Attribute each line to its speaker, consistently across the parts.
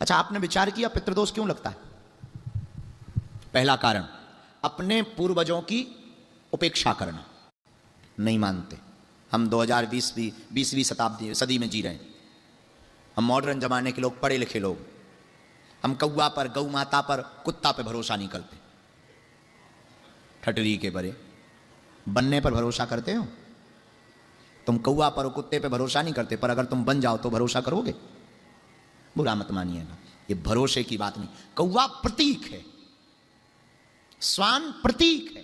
Speaker 1: अच्छा, आपने विचार किया पितृदोष क्यों लगता है? पहला कारण, अपने पूर्वजों की उपेक्षा करना। नहीं मानते। हम 2020वीं सदी में जी रहे हैं। हम मॉडर्न जमाने के लोग, पढ़े लिखे लोग। हम कौवा पर, गौ माता पर, कुत्ता पर भरोसा नहीं करते। ठटरी के बरे बनने पर भरोसा करते हो? तुम कौवा पर और कुत्ते पर भरोसा नहीं करते, पर अगर तुम बन जाओ तो भरोसा करोगे? बुरा मत मानिएगा, ये भरोसे की बात नहीं। कौवा प्रतीक है, स्वान प्रतीक है,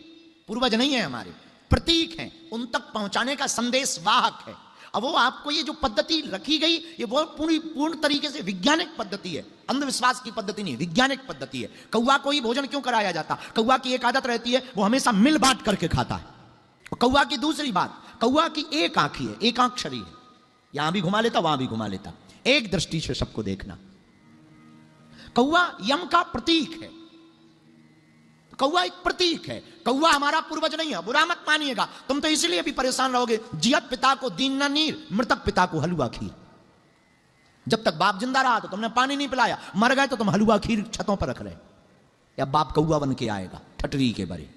Speaker 1: पूर्वज नहीं है हमारे, प्रतीक है, उन तक पहुंचाने का संदेश वाहक है। अब वो आपको ये जो पद्धति रखी गई, ये बहुत पूर्ण तरीके से वैज्ञानिक पद्धति है, अंधविश्वास की पद्धति नहीं, वैज्ञानिक पद्धति है। कौवा को ही भोजन क्यों कराया जाता? कौवा की एक आदत रहती है, वो हमेशा मिल बांट करके खाता है। कौवा की दूसरी बात, कौवा की एक आंखी है, एक आंक्षरी है, यहां भी घुमा लेता, वहां भी घुमा लेता, एक दृष्टि से सबको देखना। कौवा यम का प्रतीक है, कौवा एक प्रतीक है। कौवा हमारा पूर्वज नहीं है, बुरा मत मानिएगा। तुम तो इसलिए भी परेशान रहोगे, जियत पिता को दीन न नीर, मृतक पिता को हलवा खीर। जब तक बाप जिंदा रहा तो तुमने पानी नहीं पिलाया, मर गए तो तुम हलवा खीर छतों पर रख रहे, या बाप कौवा बन के आएगा ठटरी के बरे।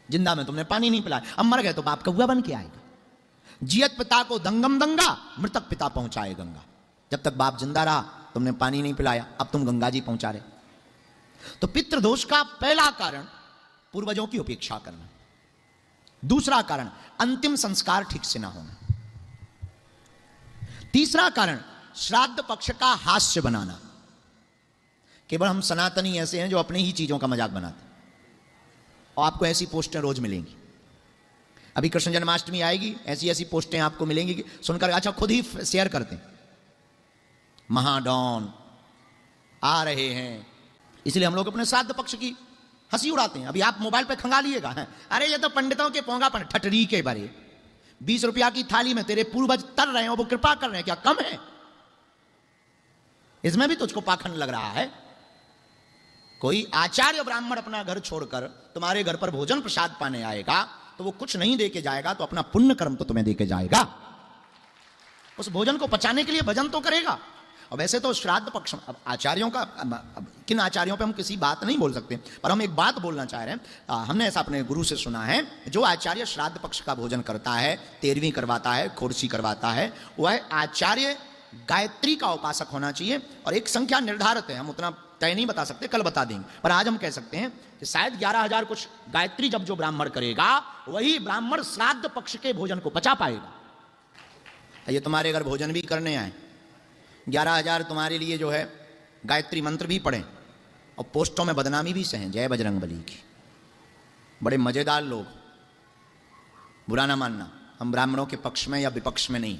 Speaker 1: जिंदा में तुमने पानी नहीं पिलाया, अब मर गए तो बाप कौवा बन के आएगा। जियत पिता को दंगम दंगा, मृतक पिता पहुंचाए गंगा। जब तक बाप जिंदा रहा तुमने पानी नहीं पिलाया, अब तुम गंगा जी पहुंचा रहे। तो पितृदोष का पहला कारण पूर्वजों की उपेक्षा करना। दूसरा कारण, अंतिम संस्कार ठीक से ना होना। तीसरा कारण, श्राद्ध पक्ष का हास्य बनाना। केवल हम सनातनी ऐसे हैं जो अपने ही चीजों का मजाक बनाते हैं, और आपको ऐसी पोस्टें रोज मिलेंगी। अभी कृष्ण जन्माष्टमी आएगी, ऐसी ऐसी पोस्टें आपको मिलेंगी कि सुनकर अच्छा खुद ही शेयर करते हैं, महाडॉन आ रहे हैं। इसलिए हम लोग अपने श्राद्ध पक्ष की हंसी उड़ाते हैं। अभी आप मोबाइल पे खंगालिएगा, अरे ये तो पंडितों के पोंगापन, ठटरी के बारे। 20 रुपया की थाली में तेरे पूर्वज तर रहे हैं, वो कृपा कर रहे हैं, क्या कम है? इसमें भी तुझको पाखंड लग रहा है। कोई आचार्य ब्राह्मण अपना घर छोड़कर तुम्हारे घर पर भोजन प्रसाद पाने आएगा तो वो कुछ नहीं दे के जाएगा, तो अपना पुण्य कर्म तो तुम्हें दे के जाएगा। उस भोजन को पचाने के लिए भजन तो करेगा। और वैसे तो श्राद्ध पक्ष, आचार्यों का, किन आचार्यों पे हम किसी बात नहीं बोल सकते, पर हम एक बात बोलना चाह रहे हैं। हमने ऐसा अपने गुरु से सुना है, जो आचार्य श्राद्ध पक्ष का भोजन करता है, 13वीं करवाता है, खोरसी करवाता है, वह आचार्य गायत्री का उपासक होना चाहिए। और एक संख्या निर्धारित है, हम उतना तय नहीं बता सकते, कल बता देंगे, पर आज हम कह सकते हैं कि शायद 11,000 कुछ गायत्री जब जो ब्राह्मण करेगा, वही ब्राह्मण श्राद्ध पक्ष के भोजन को पचा पाएगा। ये तुम्हारे घर भोजन भी करने आए, 11,000 तुम्हारे लिए जो है गायत्री मंत्र भी पढ़ें और पोस्टों में बदनामी भी सहें, जय बजरंगबली की। बड़े मजेदार लोग, बुरा ना मानना, हम ब्राह्मणों के पक्ष में या विपक्ष में नहीं,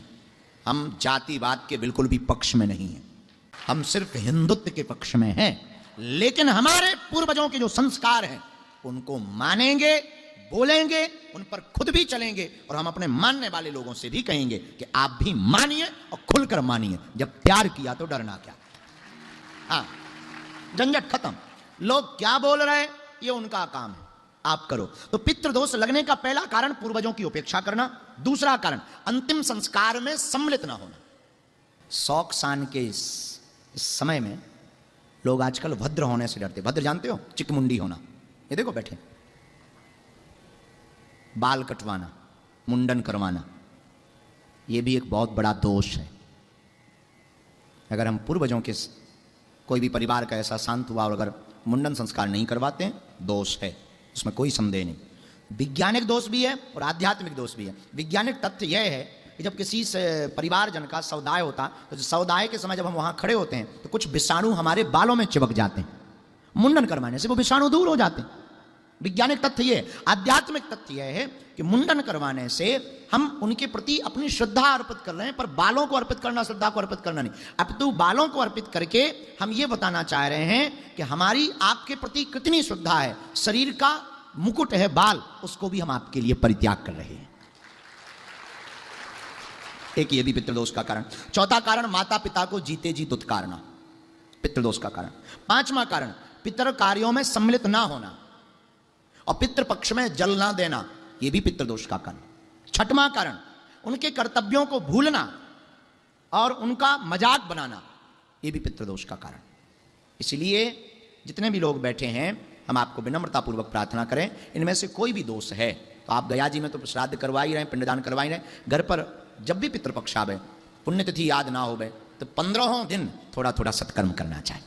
Speaker 1: हम जातिवाद के बिल्कुल भी पक्ष में नहीं हैं, हम सिर्फ हिंदुत्व के पक्ष में हैं। लेकिन हमारे पूर्वजों के जो संस्कार हैं उनको मानेंगे, बोलेंगे, उन पर खुद भी चलेंगे, और हम अपने मानने वाले लोगों से भी कहेंगे कि आप भी मानिए और खुलकर मानिए। जब प्यार किया तो डरना क्या। हाँ, झंझट खत्म। लोग क्या बोल रहे हैं ये उनका काम है, आप करो। तो पितृदोष लगने का पहला कारण पूर्वजों की उपेक्षा करना। दूसरा कारण, अंतिम संस्कार में सम्मिलित ना होना। शौक शान के इस समय में लोग आजकल भद्र होने से डरते। भद्र जानते हो? चिकमुंडी होना। ये देखो बैठे, बाल कटवाना, मुंडन करवाना, यह भी एक बहुत बड़ा दोष है। अगर हम पूर्वजों के कोई भी परिवार का ऐसा शांत हुआ और अगर मुंडन संस्कार नहीं करवाते हैं, दोष है, उसमें कोई संदेह नहीं। वैज्ञानिक दोष भी है और आध्यात्मिक दोष भी है। वैज्ञानिक तथ्य यह है कि जब किसी से परिवारजन का सौदाय होता, तो सौदाय के समय जब हम वहां खड़े होते हैं तो कुछ विषाणु हमारे बालों में चिपक जाते हैं। मुंडन करवाने से वो विषाणु दूर हो जाते हैं। वैज्ञानिक तथ्य ये। आध्यात्मिक तथ्य यह है कि मुंडन करवाने से हम उनके प्रति अपनी श्रद्धा अर्पित कर रहे हैं, पर बालों को अर्पित करना, श्रद्धा को अर्पित करना नहीं। अब तो बालों को अर्पित करके हम ये बताना चाह रहे हैं कि हमारी आपके प्रति कितनी श्रद्धा है। शरीर का मुकुट है बाल, उसको भी हम आपके लिए परित्याग कर रहे हैं। एक ये भी पितृदोष का कारण। चौथा कारण, माता पिता को जीते जी दुत्कारना, पितृदोष का कारण। पांचवा कारण, पितृ कार्यों में सम्मिलित ना होना और पितृपक्ष में जल ना देना, यह भी पितृदोष का कारण। छठवां कारण, उनके कर्तव्यों को भूलना और उनका मजाक बनाना, ये भी पितृदोष का कारण। इसलिए जितने भी लोग बैठे हैं, हम आपको विनम्रतापूर्वक प्रार्थना करें, इनमें से कोई भी दोष है तो आप गया जी में तो श्राद्ध करवा ही रहे, पिंडदान करवा ही रहे, घर पर जब भी पितृपक्ष आवे, पुण्यतिथि याद ना होवे तो 15 दिन थोड़ा थोड़ा सत्कर्म करना चाहिए।